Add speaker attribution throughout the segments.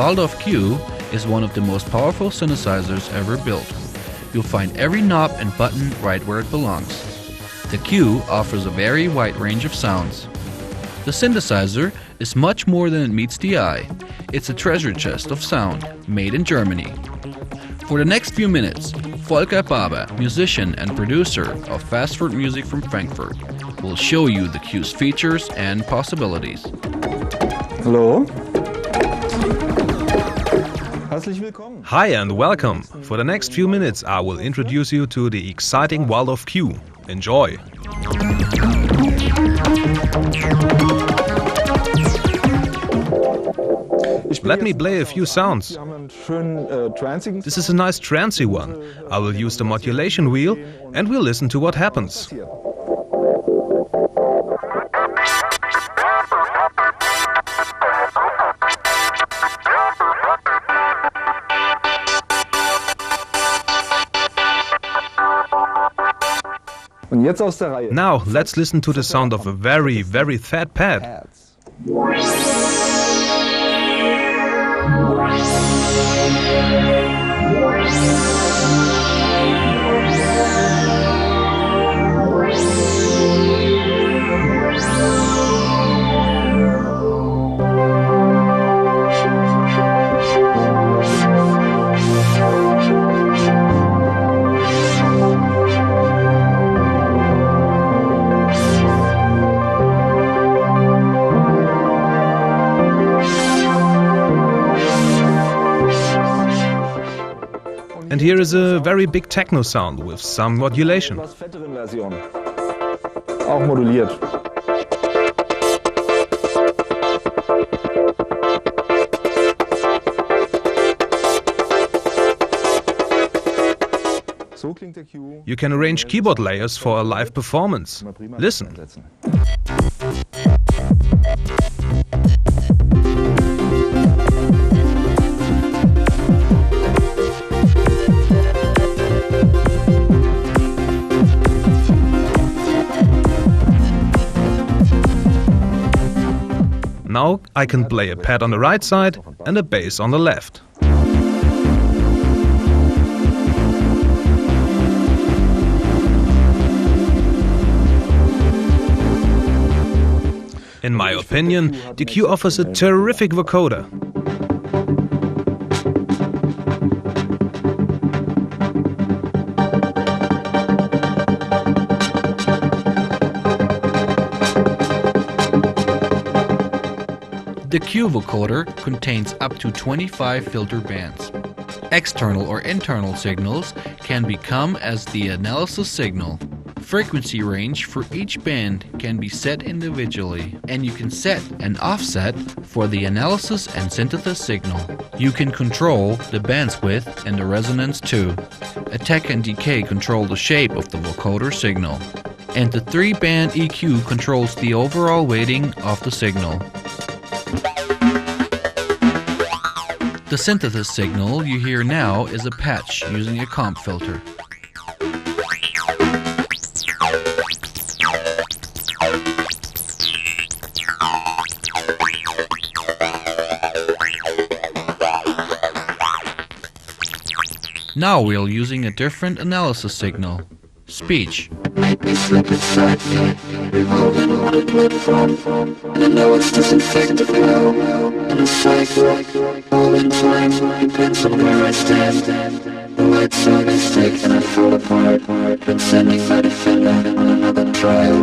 Speaker 1: Waldorf Q is one of the most powerful synthesizers ever built. You'll find every knob and button right where it belongs. The Q offers a very wide range of sounds. The synthesizer is much more than it meets the eye. It's a treasure chest of sound, made in Germany. For the next few minutes, Volker Barber, musician and producer of fast food music from Frankfurt, will show you the Q's features and possibilities.
Speaker 2: Hello.
Speaker 3: Hi and welcome. For the next few minutes I will introduce you to the exciting Waldorf Q. Enjoy! Let me play a few sounds. This is a nice trancy one. I will use the modulation wheel and we'll listen to what happens. Now let's listen to the sound of a very, very fat pad. And here is a very big techno sound with some modulation.
Speaker 2: Auch moduliert.
Speaker 3: You can arrange keyboard layers for a live performance. Listen. Now I can play a pad on the right side and a bass on the left. In my opinion, the Q offers a terrific vocoder.
Speaker 1: The Q vocoder contains up to 25 filter bands. External or internal signals can become as the analysis signal. Frequency range for each band can be set individually, and you can set an offset for the analysis and synthesis signal. You can control the bandwidth and the resonance too. Attack and decay control the shape of the vocoder signal, and the 3-band EQ controls the overall weighting of the signal. The synthesis signal you hear now is a patch using a comp filter. Now we're using a different analysis signal, speech.
Speaker 4: Make me slip inside me, revolving on the platform, and I know it's disinfected now, and a cycle, all in time, depends on where I stand. The light side is taken, I fall apart, been sending my defender on another trial.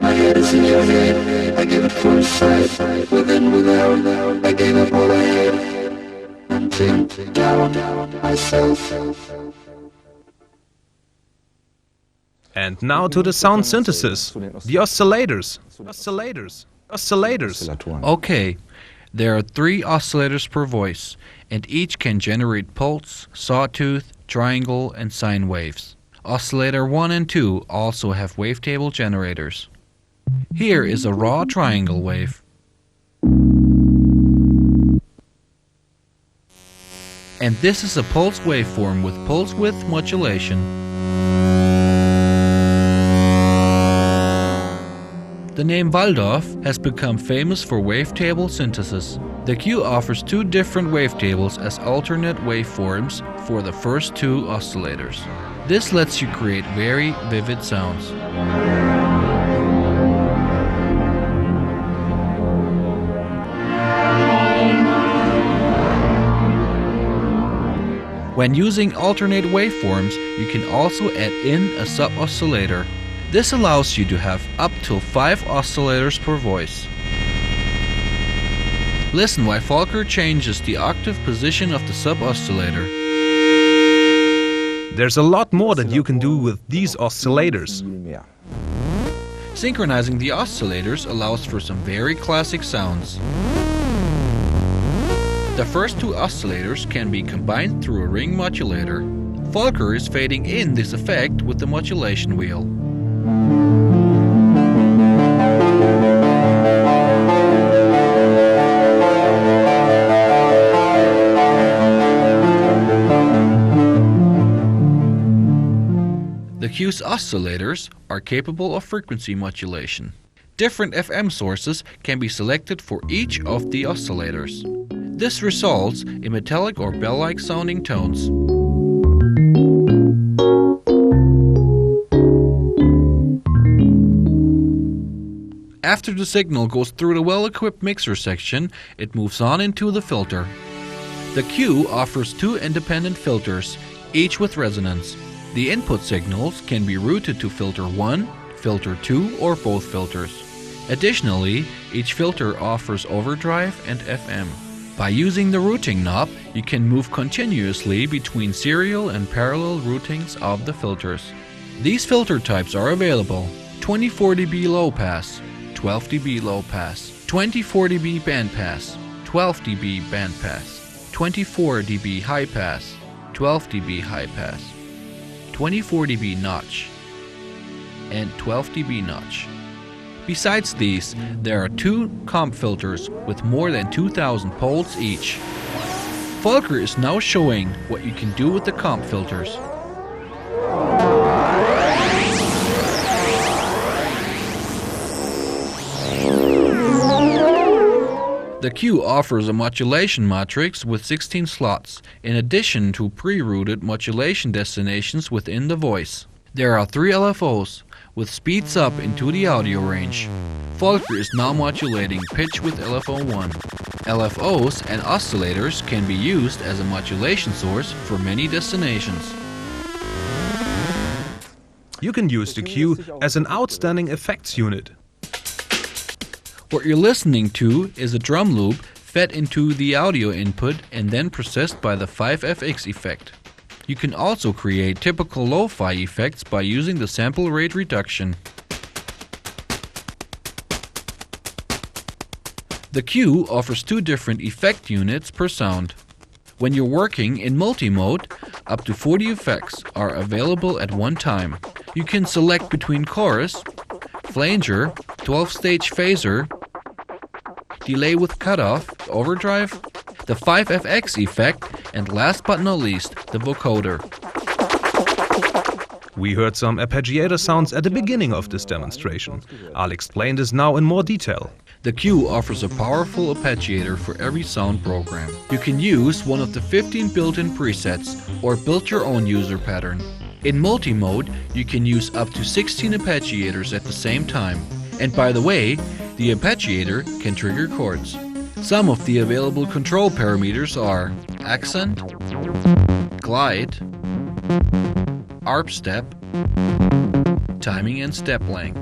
Speaker 4: My head is in your head, I give it full sight, within, without, I gave up all I had, until down myself.
Speaker 3: And now to the sound synthesis, the oscillators.
Speaker 1: Okay, there are 3 oscillators per voice, and each can generate pulse, sawtooth, triangle, and sine waves. Oscillator 1 and 2 also have wavetable generators. Here is a raw triangle wave. And this is a pulse waveform with pulse width modulation. The name Waldorf has become famous for wavetable synthesis. The Q offers two different wavetables as alternate waveforms for the first two oscillators. This lets you create very vivid sounds. When using alternate waveforms, you can also add in a sub-oscillator. This allows you to have up to 5 oscillators per voice. Listen while Volker changes the octave position of the sub-oscillator.
Speaker 3: There's a lot more that you can do with these oscillators.
Speaker 1: Synchronizing the oscillators allows for some very classic sounds. The first two oscillators can be combined through a ring modulator. Volker is fading in this effect with the modulation wheel. The Q's oscillators are capable of frequency modulation. Different FM sources can be selected for each of the oscillators. This results in metallic or bell-like sounding tones. After the signal goes through the well-equipped mixer section, it moves on into the filter. The Q offers two independent filters, each with resonance. The input signals can be routed to filter 1, filter 2, or both filters. Additionally, each filter offers overdrive and FM. By using the routing knob, you can move continuously between serial and parallel routings of the filters. These filter types are available: 24 dB low pass, 12 dB low pass, 24 dB band pass, 12 dB band pass, 24 dB high pass, 12 dB high pass, 24 dB notch, and 12 dB notch. Besides these, there are two comp filters with more than 2,000 poles each. Volker is now showing what you can do with the comp filters. The Q offers a modulation matrix with 16 slots, in addition to pre-routed modulation destinations within the voice. There are 3 LFOs, with speeds up into the audio range. Volker is now modulating pitch with LFO 1. LFOs and oscillators can be used as a modulation source for many destinations.
Speaker 3: You can use the Q as an outstanding effects unit.
Speaker 1: What you're listening to is a drum loop fed into the audio input and then processed by the 5FX effect. You can also create typical lo-fi effects by using the sample rate reduction. The Q offers 2 different effect units per sound. When you're working in multi-mode, up to 40 effects are available at one time. You can select between chorus, flanger, 12-stage phaser, delay with cutoff, overdrive, the 5FX effect, and last but not least, the vocoder.
Speaker 3: We heard some arpeggiator sounds at the beginning of this demonstration. I'll explain this now in more detail.
Speaker 1: The Q offers a powerful arpeggiator for every sound program. You can use one of the 15 built-in presets or build your own user pattern. In multi-mode, you can use up to 16 arpeggiators at the same time. And by the way, the arpeggiator can trigger chords. Some of the available control parameters are accent, glide, arp step, timing and step length.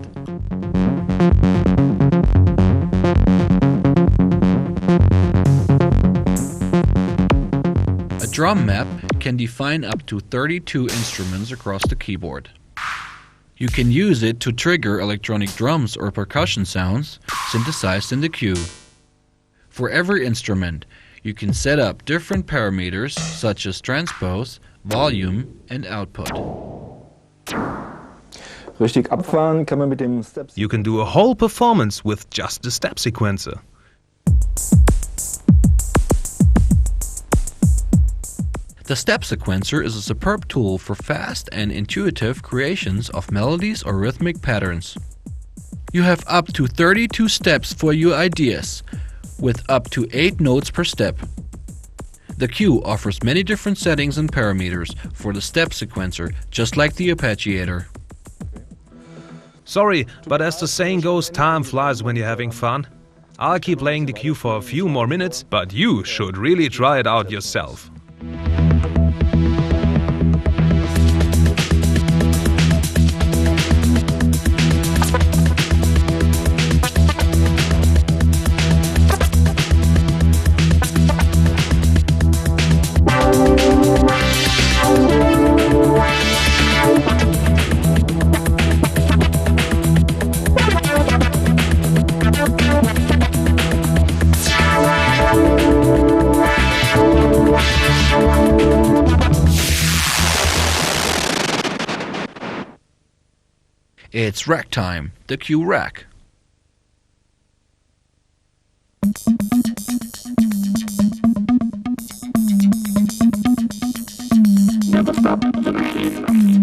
Speaker 1: A drum map can define up to 32 instruments across the keyboard. You can use it to trigger electronic drums or percussion sounds synthesized in the Q. For every instrument, you can set up different parameters such as transpose, volume, and output.
Speaker 2: Richtig abfahren kann man mit dem Step.
Speaker 3: You can do a whole performance with just the step sequencer.
Speaker 1: The step sequencer is a superb tool for fast and intuitive creations of melodies or rhythmic patterns. You have up to 32 steps for your ideas. with up to 8 notes per step. The Q offers many different settings and parameters for the step sequencer, just like the Arpeggiator.
Speaker 3: Sorry, but as the saying goes, time flies when you're having fun. I'll keep playing the Q for a few more minutes, but you should really try it out yourself.
Speaker 1: It's rack time, the Q rack.
Speaker 4: Never stop the machine.